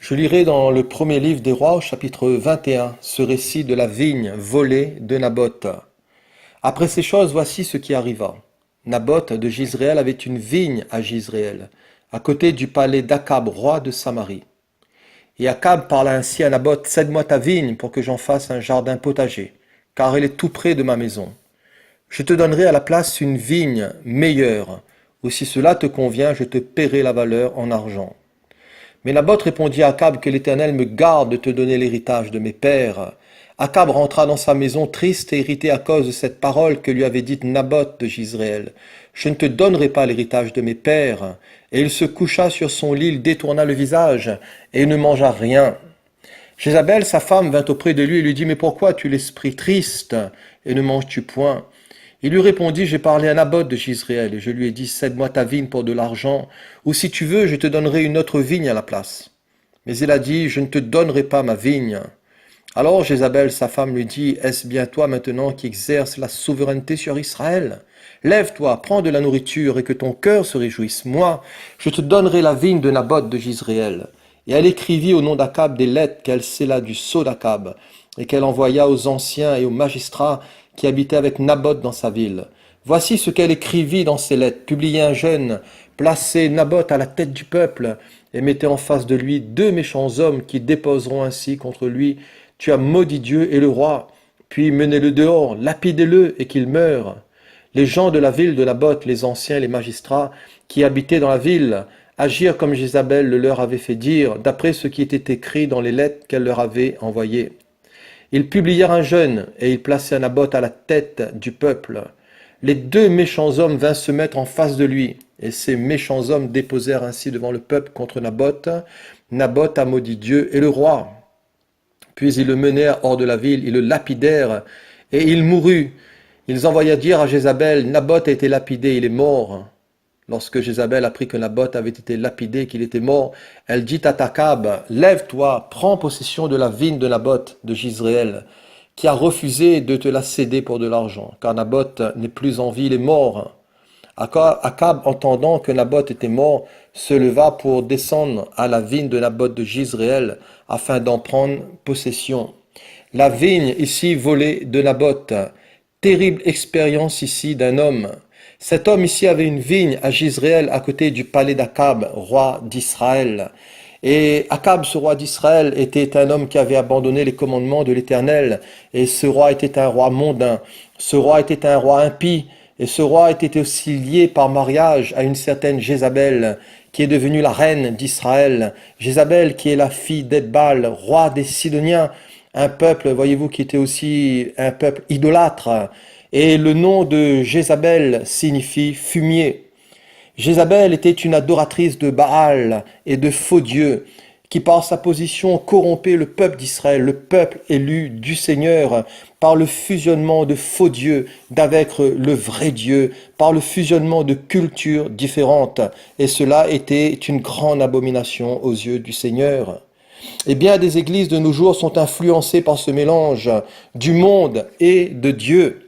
Je lirai dans le premier livre des Rois, au chapitre 21, ce récit de la vigne volée de Naboth. Après ces choses, voici ce qui arriva. Naboth de Jizréel avait une vigne à Jizréel, à côté du palais d'Akab, roi de Samarie. Et Akab parla ainsi à Naboth, cède-moi ta vigne pour que j'en fasse un jardin potager, car elle est tout près de ma maison. Je te donnerai à la place une vigne meilleure, ou si cela te convient, je te paierai la valeur en argent. Mais Naboth répondit à Akab que l'Éternel me garde de te donner l'héritage de mes pères. Akab rentra dans sa maison triste et irrité à cause de cette parole que lui avait dite Naboth de Jizréel. Je ne te donnerai pas l'héritage de mes pères. Et il se coucha sur son lit, il détourna le visage et ne mangea rien. Jézabel, sa femme, vint auprès de lui et lui dit, mais pourquoi as-tu l'esprit triste et ne manges-tu point? Il lui répondit, j'ai parlé à Naboth de Jizréel et je lui ai dit, cède-moi ta vigne pour de l'argent, ou si tu veux, je te donnerai une autre vigne à la place. Mais il a dit, je ne te donnerai pas ma vigne. Alors Jézabel, sa femme, lui dit, est-ce bien toi maintenant qui exerces la souveraineté sur Israël? Lève-toi, prends de la nourriture et que ton cœur se réjouisse. Moi, je te donnerai la vigne de Naboth de Jizréel. Et elle écrivit au nom d'Akab des lettres qu'elle scella du sceau d'Akab et qu'elle envoya aux anciens et aux magistrats qui habitaient avec Naboth dans sa ville. Voici ce qu'elle écrivit dans ces lettres. Publiez un jeune, placez Naboth à la tête du peuple et mettez en face de lui deux méchants hommes qui déposeront ainsi contre lui. Tu as maudit Dieu et le roi, puis menez-le dehors, lapidez-le et qu'il meure. Les gens de la ville de Naboth, les anciens et les magistrats qui habitaient dans la ville, agirent comme Jézabel le leur avait fait dire, d'après ce qui était écrit dans les lettres qu'elle leur avait envoyées. Ils publièrent un jeune, et ils placèrent Naboth à la tête du peuple. Les deux méchants hommes vinrent se mettre en face de lui, et ces méchants hommes déposèrent ainsi devant le peuple contre Naboth. Naboth a maudit Dieu et le roi. Puis ils le menèrent hors de la ville, ils le lapidèrent, et il mourut. Ils envoyèrent dire à Jézabel, Naboth a été lapidé, il est mort. Lorsque Jézabel apprit que Naboth avait été lapidé, qu'il était mort, elle dit à Akab, lève-toi, prends possession de la vigne de Naboth de Jizréel, qui a refusé de te la céder pour de l'argent, car Naboth n'est plus en vie, il est mort. Akab, entendant que Naboth était mort, se leva pour descendre à la vigne de Naboth de Jizréel, afin d'en prendre possession. La vigne ici volée de Naboth, terrible expérience ici d'un homme. Cet homme ici avait une vigne à Jizréel, à côté du palais d'Akab, roi d'Israël. Et Akab, ce roi d'Israël, était un homme qui avait abandonné les commandements de l'Éternel. Et ce roi était un roi mondain. Ce roi était un roi impie. Et ce roi était aussi lié par mariage à une certaine Jézabel, qui est devenue la reine d'Israël. Jézabel, qui est la fille d'Edbal, roi des Sidoniens. Un peuple, voyez-vous, qui était aussi un peuple idolâtre. Et le nom de Jézabel signifie fumier. Jézabel était une adoratrice de Baal et de faux dieux, qui par sa position corrompait le peuple d'Israël, le peuple élu du Seigneur, par le fusionnement de faux dieux d'avec le vrai Dieu, par le fusionnement de cultures différentes. Et cela était une grande abomination aux yeux du Seigneur. Et bien des églises de nos jours sont influencées par ce mélange du monde et de Dieu.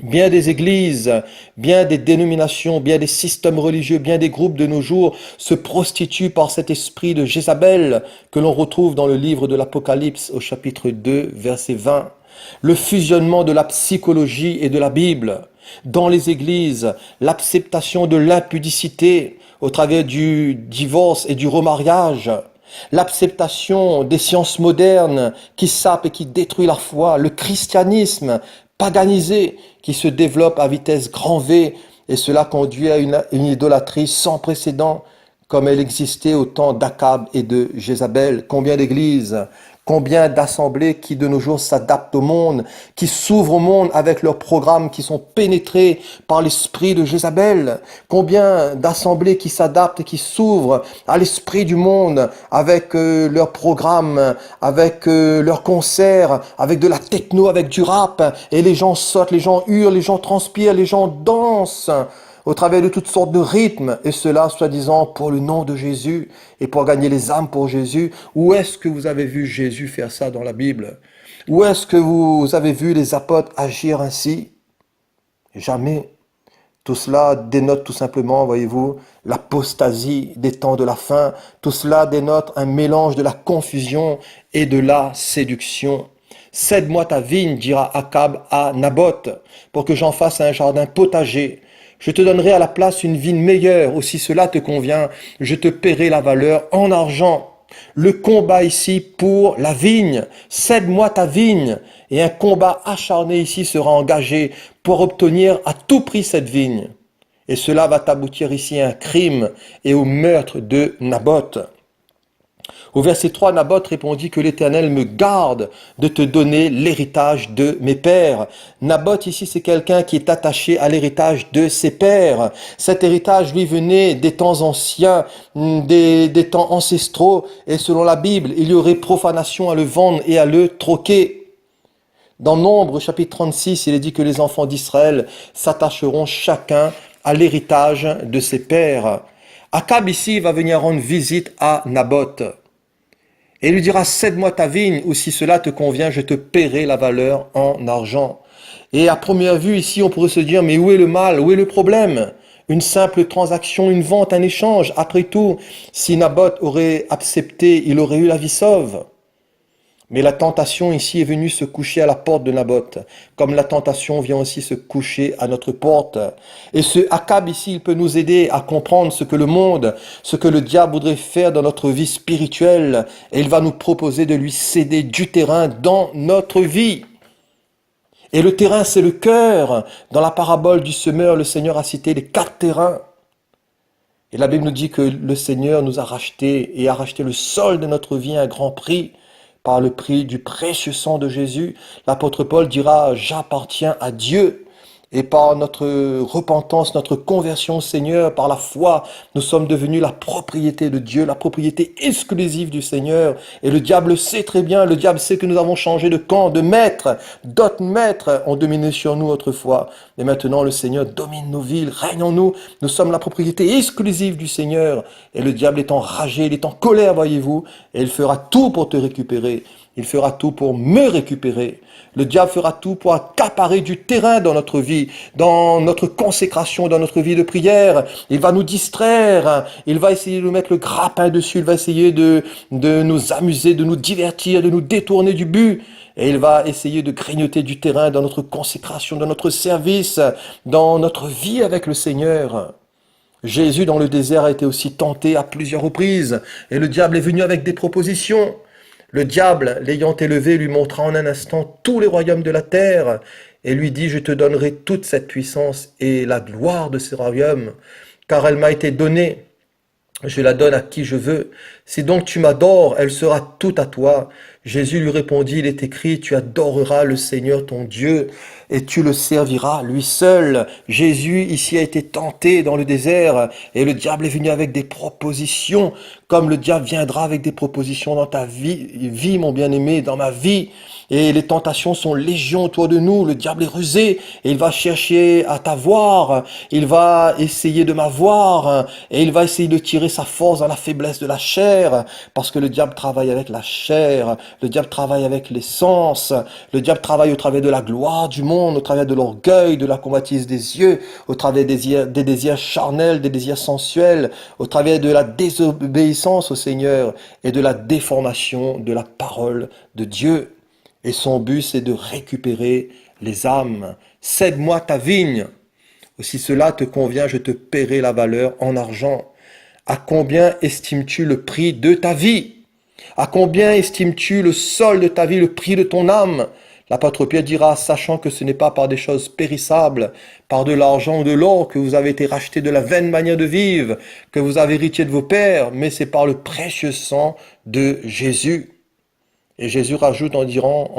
Bien des églises, bien des dénominations, bien des systèmes religieux, bien des groupes de nos jours se prostituent par cet esprit de Jézabel que l'on retrouve dans le livre de l'Apocalypse au chapitre 2, verset 20. Le fusionnement de la psychologie et de la Bible. Dans les églises, l'acceptation de l'impudicité au travers du divorce et du remariage. L'acceptation des sciences modernes qui sapent et qui détruisent la foi. Le christianisme paganisé qui se développe à vitesse grand V et cela conduit à une idolâtrie sans précédent comme elle existait au temps d'Akab et de Jézabel. Combien d'églises, combien d'assemblées qui de nos jours s'adaptent au monde, qui s'ouvrent au monde avec leurs programmes qui sont pénétrés par l'esprit de Jézabel. Combien d'assemblées qui s'adaptent et qui s'ouvrent à l'esprit du monde avec leurs programmes, avec leurs concerts, avec de la techno, avec du rap. Et les gens sautent, les gens hurlent, les gens transpirent, les gens dansent au travers de toutes sortes de rythmes, et cela, soi-disant, pour le nom de Jésus, et pour gagner les âmes pour Jésus. Où est-ce que vous avez vu Jésus faire ça dans la Bible? Où est-ce que vous avez vu les apôtres agir ainsi? Jamais. Tout cela dénote tout simplement, voyez-vous, l'apostasie des temps de la fin. Tout cela dénote un mélange de la confusion et de la séduction. Cède-moi ta vigne, dira Akab à Naboth, pour que j'en fasse un jardin potager. Je te donnerai à la place une vigne meilleure, aussi cela te convient, je te paierai la valeur en argent. Le combat ici pour la vigne, cède-moi ta vigne, et un combat acharné ici sera engagé pour obtenir à tout prix cette vigne. Et cela va aboutir ici à un crime et au meurtre de Naboth. Au verset 3, Naboth répondit que l'Éternel me garde de te donner l'héritage de mes pères. Naboth ici, c'est quelqu'un qui est attaché à l'héritage de ses pères. Cet héritage lui venait des temps anciens, des temps ancestraux, et selon la Bible, il y aurait profanation à le vendre et à le troquer. Dans Nombre, chapitre 36, il est dit que les enfants d'Israël s'attacheront chacun à l'héritage de ses pères. Akab ici va venir rendre visite à Naboth. Et il lui dira, cède-moi ta vigne, ou si cela te convient, je te paierai la valeur en argent. Et à première vue, ici, on pourrait se dire, mais où est le mal, où est le problème? Une simple transaction, une vente, un échange. Après tout, si Naboth aurait accepté, il aurait eu la vie sauve. Mais la tentation ici est venue se coucher à la porte de Naboth, comme la tentation vient aussi se coucher à notre porte. Et ce Akab ici, il peut nous aider à comprendre ce que le monde, ce que le diable voudrait faire dans notre vie spirituelle, et il va nous proposer de lui céder du terrain dans notre vie. Et le terrain, c'est le cœur. Dans la parabole du semeur, le Seigneur a cité les 4 terrains. Et la Bible nous dit que le Seigneur nous a racheté et a racheté le sol de notre vie à un grand prix. Par le prix du précieux sang de Jésus, l'apôtre Paul dira « J'appartiens à Dieu ». Et par notre repentance, notre conversion au Seigneur, par la foi, nous sommes devenus la propriété de Dieu, la propriété exclusive du Seigneur. Et le diable sait très bien, le diable sait que nous avons changé de camp, de maître. D'autres maîtres ont dominé sur nous autrefois. Mais maintenant, le Seigneur domine nos villes, règne en nous. Nous sommes la propriété exclusive du Seigneur. Et le diable est enragé, il est en colère, voyez-vous. Et il fera tout pour te récupérer. Il fera tout pour me récupérer. Le diable fera tout pour accaparer du terrain dans notre vie, dans notre consécration, dans notre vie de prière. Il va nous distraire, il va essayer de nous mettre le grappin dessus, il va essayer de nous amuser, de nous divertir, de nous détourner du but. Et il va essayer de grignoter du terrain dans notre consécration, dans notre service, dans notre vie avec le Seigneur. Jésus dans le désert a été aussi tenté à plusieurs reprises et le diable est venu avec des propositions. Le diable, l'ayant élevé, lui montra en un instant tous les royaumes de la terre et lui dit, je te donnerai toute cette puissance et la gloire de ces royaumes, car elle m'a été donnée. Je la donne à qui je veux. Si donc tu m'adores, elle sera toute à toi. Jésus lui répondit, il est écrit, tu adoreras le Seigneur ton Dieu et tu le serviras lui seul. Jésus ici a été tenté dans le désert et le diable est venu avec des propositions, comme le diable viendra avec des propositions dans ta vie mon bien-aimé, dans ma vie. Et les tentations sont légion autour de nous. Le diable est rusé et il va chercher à t'avoir. Il va essayer de m'avoir et il va essayer de tirer sa force dans la faiblesse de la chair parce que le diable travaille avec la chair. Le diable travaille avec les sens. Le diable travaille au travers de la gloire du monde, au travers de l'orgueil, de la convoitise des yeux, au travers des désirs charnels, des désirs sensuels, au travers de la désobéissance au Seigneur et de la déformation de la parole de Dieu. Et son but, c'est de récupérer les âmes. Cède-moi ta vigne. Si cela te convient, je te paierai la valeur en argent. À combien estimes-tu le prix de ta vie? À combien estimes-tu le sol de ta vie, le prix de ton âme? L'apôtre Pierre dira, sachant que ce n'est pas par des choses périssables, par de l'argent ou de l'or que vous avez été rachetés de la vaine manière de vivre, que vous avez hérité de vos pères, mais c'est par le précieux sang de Jésus. Et Jésus rajoute en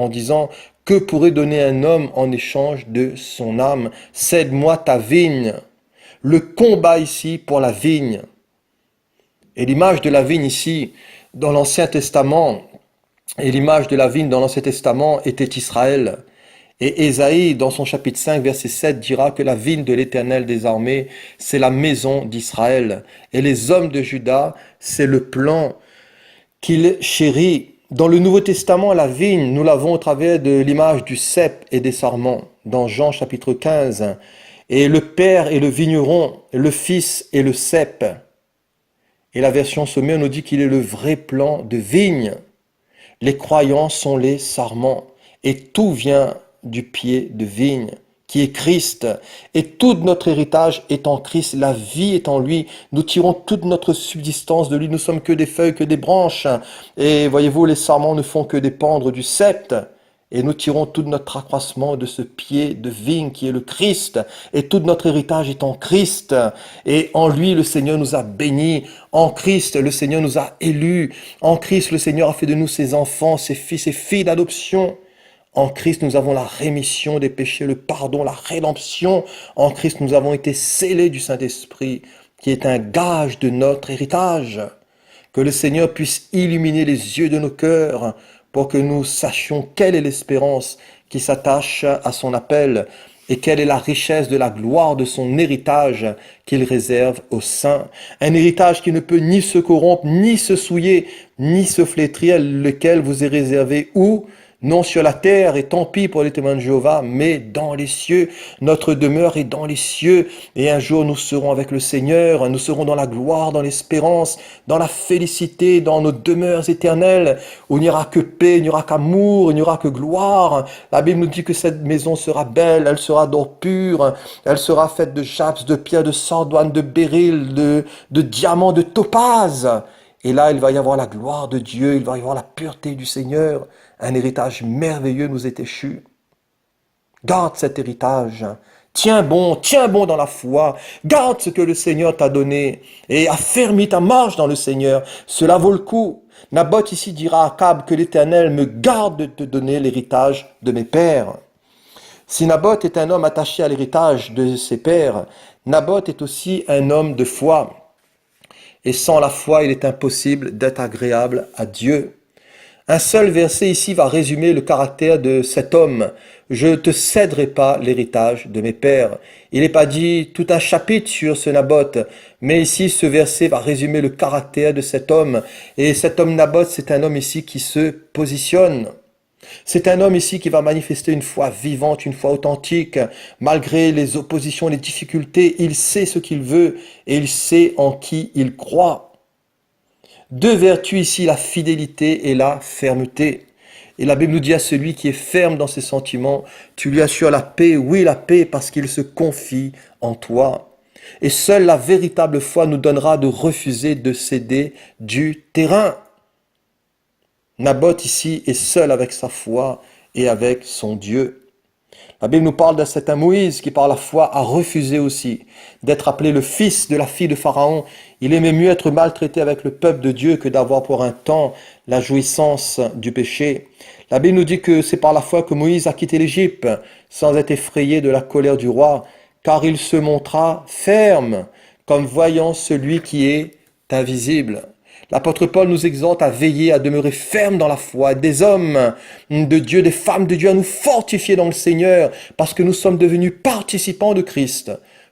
disant, que pourrait donner un homme en échange de son âme? Cède-moi ta vigne. Le combat ici pour la vigne. Et l'image de la vigne ici, dans l'Ancien Testament, et l'image de la vigne dans l'Ancien Testament était Israël. Et Ésaïe, dans son chapitre 5, verset 7, dira que la vigne de l'Éternel des armées, c'est la maison d'Israël. Et les hommes de Juda, c'est le plan qu'il chérit. Dans le Nouveau Testament, la vigne, nous l'avons au travers de l'image du cep et des sarments, dans Jean chapitre 15. Et le père est le vigneron, le fils est le cep. Et la version sommaire nous dit qu'il est le vrai plan de vigne. Les croyants sont les sarments. Et tout vient du pied de vigne, qui est Christ. Et tout notre héritage est en Christ. La vie est en lui. Nous tirons toute notre subsistance de lui. Nous sommes que des feuilles, que des branches. Et voyez-vous, les sarments ne font que dépendre du sceptre. Et nous tirons tout notre accroissement de ce pied de vigne qui est le Christ. Et tout notre héritage est en Christ. Et en lui, le Seigneur nous a bénis. En Christ, le Seigneur nous a élus. En Christ, le Seigneur a fait de nous ses enfants, ses fils et filles d'adoption. En Christ, nous avons la rémission des péchés, le pardon, la rédemption. En Christ, nous avons été scellés du Saint-Esprit, qui est un gage de notre héritage. Que le Seigneur puisse illuminer les yeux de nos cœurs pour que nous sachions quelle est l'espérance qui s'attache à son appel et quelle est la richesse de la gloire de son héritage qu'il réserve aux saints. Un héritage qui ne peut ni se corrompre, ni se souiller, ni se flétrir, lequel vous est réservé où ? Non sur la terre, et tant pis pour les témoins de Jéhovah, mais dans les cieux. Notre demeure est dans les cieux, et un jour nous serons avec le Seigneur, nous serons dans la gloire, dans l'espérance, dans la félicité, dans nos demeures éternelles, où il n'y aura que paix, il n'y aura qu'amour, il n'y aura que gloire. La Bible nous dit que cette maison sera belle, elle sera d'or pur, elle sera faite de jaspes, de pierres, de sardoine, de béryl, de diamants, de topaze. Et là, il va y avoir la gloire de Dieu, il va y avoir la pureté du Seigneur. Un héritage merveilleux nous est échu. Garde cet héritage. Tiens bon dans la foi. Garde ce que le Seigneur t'a donné et affermis ta marche dans le Seigneur. Cela vaut le coup. Naboth ici dira à Akab que l'Éternel me garde de te donner l'héritage de mes pères. Si Naboth est un homme attaché à l'héritage de ses pères, Naboth est aussi un homme de foi. Et sans la foi, il est impossible d'être agréable à Dieu. Un seul verset ici va résumer le caractère de cet homme. Je ne te céderai pas l'héritage de mes pères. Il n'est pas dit tout un chapitre sur ce Naboth, mais ici ce verset va résumer le caractère de cet homme. Et cet homme Naboth, c'est un homme ici qui se positionne. C'est un homme ici qui va manifester une foi vivante, une foi authentique. Malgré les oppositions, les difficultés, il sait ce qu'il veut et il sait en qui il croit. Deux vertus ici, la fidélité et la fermeté. Et la Bible nous dit à celui qui est ferme dans ses sentiments, tu lui assures la paix, oui la paix, parce qu'il se confie en toi. Et seule la véritable foi nous donnera de refuser de céder du terrain. Naboth ici est seul avec sa foi et avec son Dieu. La Bible nous parle d'un certain Moïse qui par la foi a refusé aussi d'être appelé le fils de la fille de Pharaon. Il aimait mieux être maltraité avec le peuple de Dieu que d'avoir pour un temps la jouissance du péché. La Bible nous dit que c'est par la foi que Moïse a quitté l'Égypte sans être effrayé de la colère du roi, car il se montra ferme comme voyant celui qui est invisible. L'apôtre Paul nous exhorte à veiller, à demeurer ferme dans la foi, des hommes de Dieu, des femmes de Dieu, à nous fortifier dans le Seigneur, parce que nous sommes devenus participants de Christ,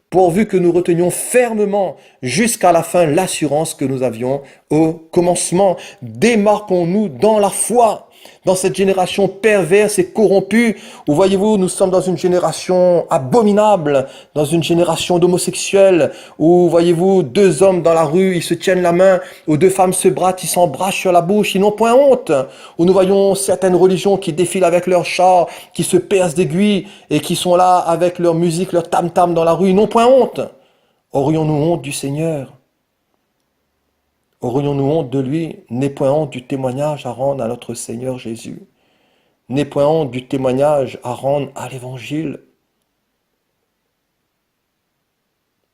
pourvu que nous retenions fermement jusqu'à la fin l'assurance que nous avions au commencement. Démarquons-nous dans la foi. Dans cette génération perverse et corrompue, où voyez-vous, nous sommes dans une génération abominable, dans une génération d'homosexuels, où voyez-vous, deux hommes dans la rue, ils se tiennent la main, où deux femmes se brattent, ils s'embrassent sur la bouche, ils n'ont point honte. Où nous voyons certaines religions qui défilent avec leurs chars, qui se percent d'aiguilles et qui sont là avec leur musique, leur tam-tam dans la rue, ils n'ont point honte. Aurions-nous honte du Seigneur ? Aurions-nous honte de lui? N'aie point honte du témoignage à rendre à notre Seigneur Jésus. N'aie point honte du témoignage à rendre à l'Évangile.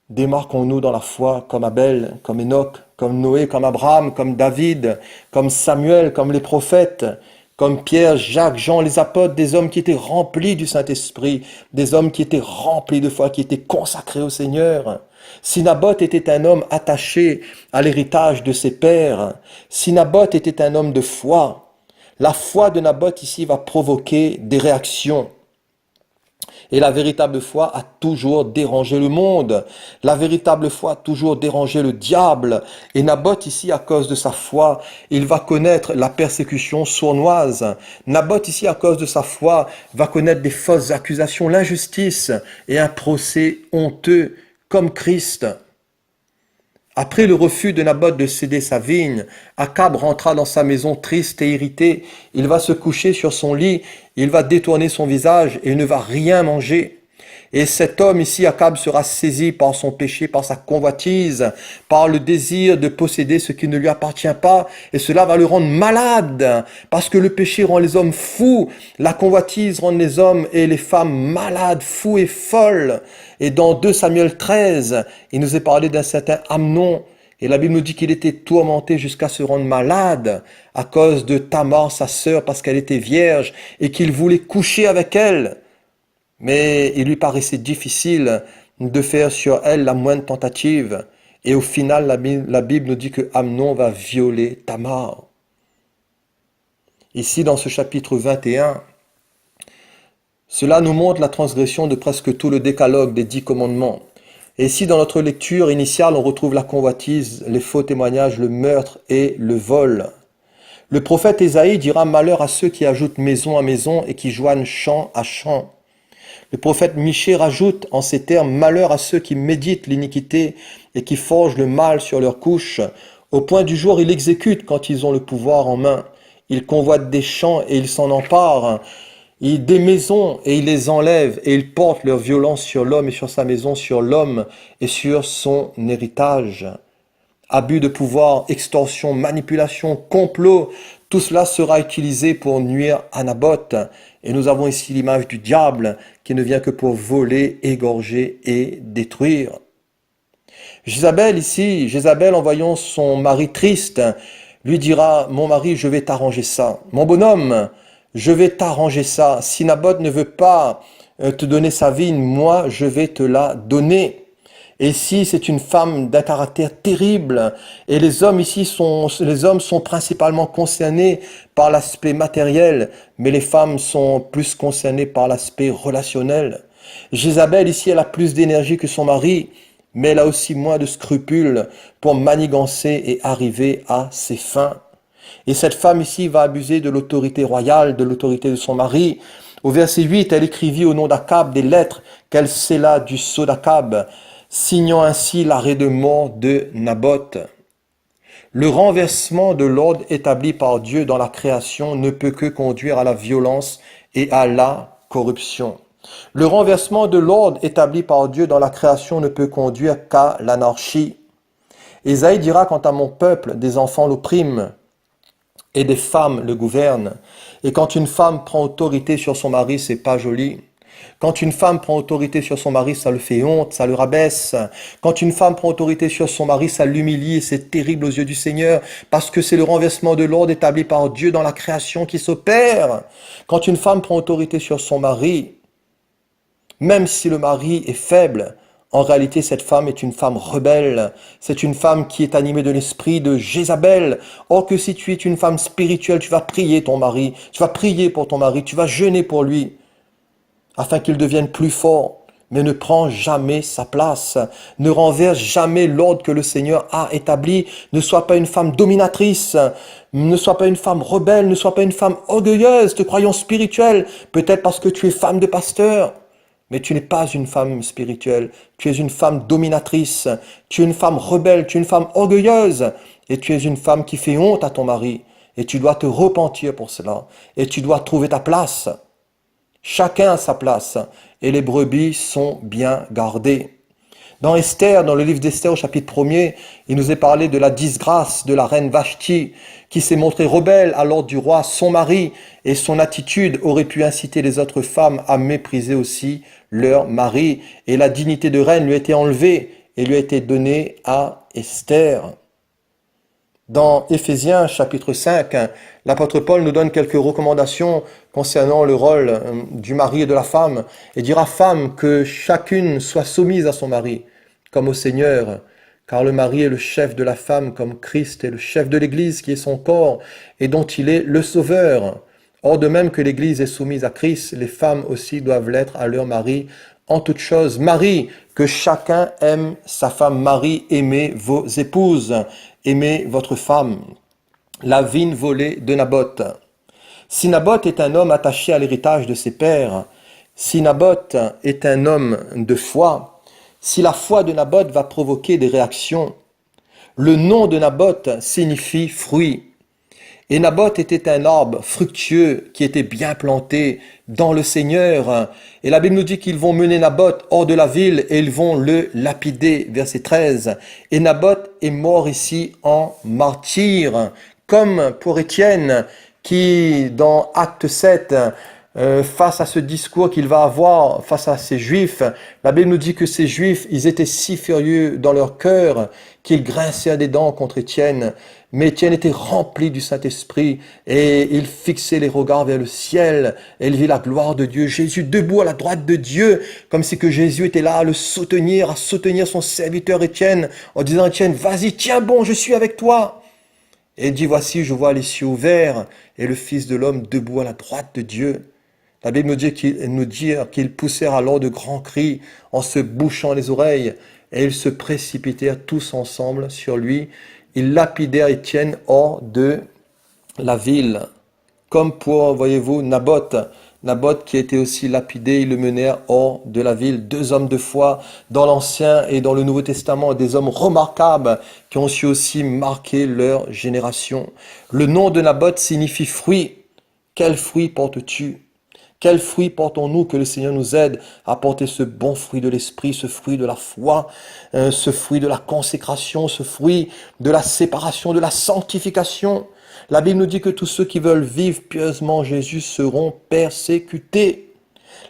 Démarquons-nous dans la foi comme Abel, comme Enoch, comme Noé, comme Abraham, comme David, comme Samuel, comme les prophètes, comme Pierre, Jacques, Jean, les apôtres, des hommes qui étaient remplis du Saint-Esprit, des hommes qui étaient remplis de foi, qui étaient consacrés au Seigneur. Si Naboth était un homme attaché à l'héritage de ses pères, si Naboth était un homme de foi, la foi de Naboth ici va provoquer des réactions. Et la véritable foi a toujours dérangé le monde. La véritable foi a toujours dérangé le diable. Et Naboth ici, à cause de sa foi, il va connaître la persécution sournoise. Naboth ici, à cause de sa foi, va connaître des fausses accusations, l'injustice et un procès honteux comme Christ. Après le refus de Naboth de céder sa vigne, Akab rentra dans sa maison triste et irrité. Il va se coucher sur son lit, il va détourner son visage et ne va rien manger. Et cet homme ici, Akab, sera saisi par son péché, par sa convoitise, par le désir de posséder ce qui ne lui appartient pas. Et cela va le rendre malade, parce que le péché rend les hommes fous. La convoitise rend les hommes et les femmes malades, fous et folles. Et dans 2 Samuel 13, il nous est parlé d'un certain Amnon. Et la Bible nous dit qu'il était tourmenté jusqu'à se rendre malade à cause de Tamar, sa sœur, parce qu'elle était vierge, et qu'il voulait coucher avec elle. Mais il lui paraissait difficile de faire sur elle la moindre tentative. Et au final, la Bible nous dit que Amnon va violer Tamar. Ici, dans ce chapitre 21, cela nous montre la transgression de presque tout le décalogue des 10 commandements. Et ici, dans notre lecture initiale, on retrouve la convoitise, les faux témoignages, le meurtre et le vol. Le prophète Ésaïe dira « Malheur à ceux qui ajoutent maison à maison et qui joignent champ à champ ». Le prophète Michée rajoute en ces termes « Malheur à ceux qui méditent l'iniquité et qui forgent le mal sur leurs couches. Au point du jour, ils l'exécutent quand ils ont le pouvoir en main. Ils convoitent des champs et ils s'en emparent. Des maisons et ils les enlèvent et ils portent leur violence sur l'homme et sur sa maison, sur l'homme et sur son héritage. » Abus de pouvoir, extorsion, manipulation, complot, tout cela sera utilisé pour nuire à Naboth. Et nous avons ici l'image du diable qui ne vient que pour voler, égorger et détruire. Jézabel, en voyant son mari triste, lui dira « Mon mari, je vais t'arranger ça. Mon bonhomme, je vais t'arranger ça. Si Naboth ne veut pas te donner sa vigne, moi, je vais te la donner. » Et si c'est une femme d'un caractère terrible, et les hommes sont principalement concernés par l'aspect matériel, mais les femmes sont plus concernées par l'aspect relationnel. Jézabel ici, elle a plus d'énergie que son mari, mais elle a aussi moins de scrupules pour manigancer et arriver à ses fins. Et cette femme ici va abuser de l'autorité royale, de l'autorité de son mari. Au verset 8, elle écrivit au nom d'Akab des lettres qu'elle scella du sceau d'Akab, signant ainsi l'arrêt de mort de Naboth. Le renversement de l'ordre établi par Dieu dans la création ne peut que conduire à la violence et à la corruption. Le renversement de l'ordre établi par Dieu dans la création ne peut conduire qu'à l'anarchie. Ésaïe dira quant à mon peuple, des enfants l'oppriment et des femmes le gouvernent. Et quand une femme prend autorité sur son mari, c'est pas joli. Quand une femme prend autorité sur son mari, ça le fait honte, ça le rabaisse. Quand une femme prend autorité sur son mari, ça l'humilie et c'est terrible aux yeux du Seigneur parce que c'est le renversement de l'ordre établi par Dieu dans la création qui s'opère. Quand une femme prend autorité sur son mari, même si le mari est faible, en réalité, cette femme est une femme rebelle. C'est une femme qui est animée de l'esprit de Jézabel. Or que si tu es une femme spirituelle, tu vas prier ton mari, tu vas prier pour ton mari, tu vas jeûner pour lui, afin qu'il devienne plus fort. Mais ne prends jamais sa place. Ne renverse jamais l'ordre que le Seigneur a établi. Ne sois pas une femme dominatrice. Ne sois pas une femme rebelle. Ne sois pas une femme orgueilleuse, te croyant spirituelle. Peut-être parce que tu es femme de pasteur. Mais tu n'es pas une femme spirituelle. Tu es une femme dominatrice. Tu es une femme rebelle. Tu es une femme orgueilleuse. Et tu es une femme qui fait honte à ton mari. Et tu dois te repentir pour cela. Et tu dois trouver ta place. Chacun a sa place et les brebis sont bien gardées. Dans Esther, dans le livre d'Esther au chapitre 1er, il nous est parlé de la disgrâce de la reine Vashti qui s'est montrée rebelle à l'ordre du roi, son mari, et son attitude aurait pu inciter les autres femmes à mépriser aussi leur mari. Et la dignité de reine lui a été enlevée et lui a été donnée à Esther. Dans Éphésiens chapitre 5, l'apôtre Paul nous donne quelques recommandations concernant le rôle du mari et de la femme et dira femme que chacune soit soumise à son mari comme au Seigneur, car le mari est le chef de la femme comme Christ est le chef de l'Église qui est son corps et dont il est le sauveur. Or, de même que l'Église est soumise à Christ, les femmes aussi doivent l'être à leur mari en toutes choses. Marie, que chacun aime sa femme. Marie, aimez vos épouses, aimez votre femme. La vigne volée de Naboth. Si Naboth est un homme attaché à l'héritage de ses pères, si Naboth est un homme de foi, si la foi de Naboth va provoquer des réactions, le nom de Naboth signifie fruit. Et Naboth était un arbre fructueux qui était bien planté dans le Seigneur. Et la Bible nous dit qu'ils vont mener Naboth hors de la ville et ils vont le lapider, verset 13. Et Naboth est mort ici en martyr, comme pour Étienne qui, dans Acte 7, face à ce discours qu'il va avoir face à ces Juifs, la Bible nous dit que ces Juifs, ils étaient si furieux dans leur cœur qu'ils grincèrent des dents contre Étienne. Mais Étienne était rempli du Saint-Esprit et il fixait les regards vers le ciel et il vit la gloire de Dieu. Jésus debout à la droite de Dieu, comme si que Jésus était là à le soutenir, à soutenir son serviteur Étienne, en disant: Étienne, vas-y, tiens bon, je suis avec toi. Et il dit: voici, je vois les cieux ouverts et le Fils de l'homme debout à la droite de Dieu. La Bible nous dit qu'ils poussèrent alors de grands cris en se bouchant les oreilles et ils se précipitèrent tous ensemble sur lui. Ils lapidèrent Étienne hors de la ville. Comme pour, voyez-vous, Naboth. Naboth qui était aussi lapidé, ils le menèrent hors de la ville. Deux hommes de foi dans l'Ancien et dans le Nouveau Testament, des hommes remarquables qui ont su aussi marquer leur génération. Le nom de Naboth signifie fruit. Quel fruit portes-tu ? Quel fruit portons-nous? Que le Seigneur nous aide à porter ce bon fruit de l'esprit, ce fruit de la foi, ce fruit de la consécration, ce fruit de la séparation, de la sanctification. La Bible nous dit que tous ceux qui veulent vivre pieusement Jésus seront persécutés.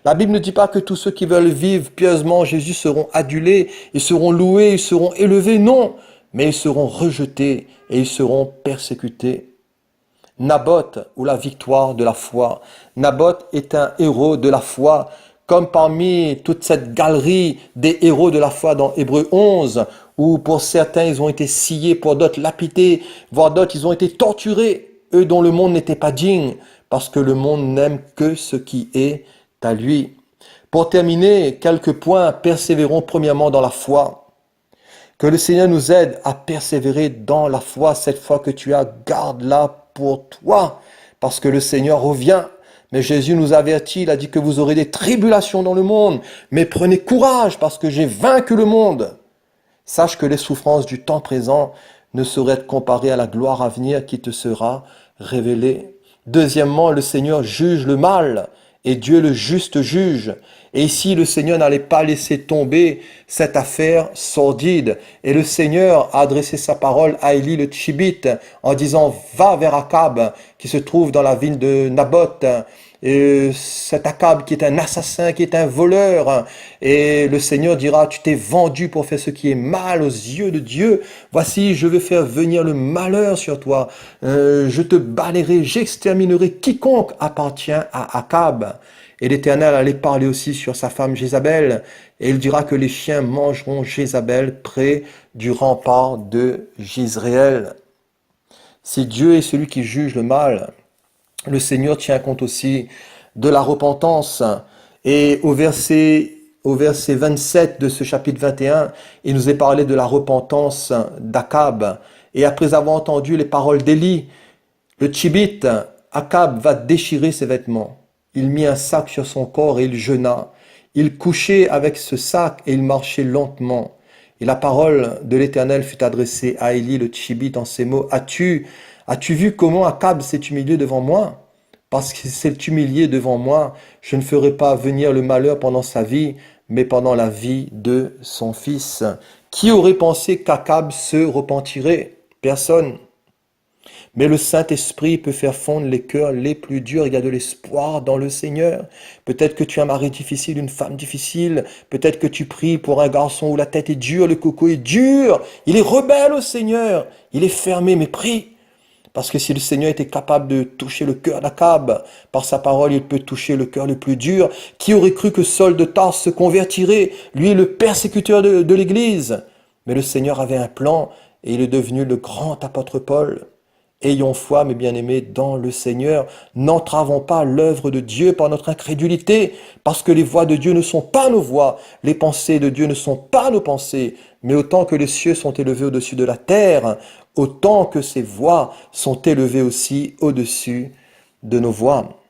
La Bible ne dit pas que tous ceux qui veulent vivre pieusement Jésus seront adulés, ils seront loués, ils seront élevés, non, mais ils seront rejetés et ils seront persécutés. Naboth, ou la victoire de la foi. Naboth est un héros de la foi, comme parmi toute cette galerie des héros de la foi dans Hébreux 11, où pour certains ils ont été sciés, pour d'autres lapidés, voire d'autres ils ont été torturés, eux dont le monde n'était pas digne, parce que le monde n'aime que ce qui est à lui. Pour terminer, quelques points: persévérons premièrement dans la foi. Que le Seigneur nous aide à persévérer dans la foi. Cette foi que tu as, garde-la pour toi, parce que le Seigneur revient. Mais Jésus nous avertit, il a dit que vous aurez des tribulations dans le monde, mais prenez courage parce que j'ai vaincu le monde. Sache que les souffrances du temps présent ne sauraient être comparées à la gloire à venir qui te sera révélée. Deuxièmement, le Seigneur juge le mal et Dieu le juste juge. Et ici, le Seigneur n'allait pas laisser tomber cette affaire sordide. Et le Seigneur a adressé sa parole à Élie le Tchibite en disant: va vers Akab, qui se trouve dans la vigne de Naboth. Et cet Akab qui est un assassin, qui est un voleur. Et le Seigneur dira: tu t'es vendu pour faire ce qui est mal aux yeux de Dieu. Voici, je veux faire venir le malheur sur toi. Je te balayerai, j'exterminerai quiconque appartient à Akab. Et l'Éternel allait parler aussi sur sa femme Jézabel, et il dira que les chiens mangeront Jézabel près du rempart de Jizréel. Si Dieu est celui qui juge le mal, le Seigneur tient compte aussi de la repentance. Et au verset 27 de ce chapitre 21, il nous est parlé de la repentance d'Akab. Et après avoir entendu les paroles d'Élie, le Tchibite, Akab va déchirer ses vêtements. Il mit un sac sur son corps et il jeûna. Il couchait avec ce sac et il marchait lentement. Et la parole de l'Éternel fut adressée à Élie le Tchibite en ces mots: As-tu vu comment Akab s'est humilié devant moi? Parce qu'il s'est humilié devant moi, je ne ferai pas venir le malheur pendant sa vie, mais pendant la vie de son fils. Qui aurait pensé qu'Akab se repentirait? Personne. Mais le Saint-Esprit peut faire fondre les cœurs les plus durs. Il y a de l'espoir dans le Seigneur. Peut-être que tu as un mari difficile, une femme difficile. Peut-être que tu pries pour un garçon où la tête est dure, le coco est dur. Il est rebelle au Seigneur. Il est fermé, mais prie. Parce que si le Seigneur était capable de toucher le cœur d'Akab, par sa parole, il peut toucher le cœur le plus dur. Qui aurait cru que Saul de Tarse se convertirait, lui le persécuteur de l'Église? Mais le Seigneur avait un plan et il est devenu le grand apôtre Paul. Ayons foi, mes bien-aimés, dans le Seigneur. N'entravons pas l'œuvre de Dieu par notre incrédulité, parce que les voies de Dieu ne sont pas nos voies, les pensées de Dieu ne sont pas nos pensées, mais autant que les cieux sont élevés au-dessus de la terre, autant que ses voies sont élevées aussi au-dessus de nos voies.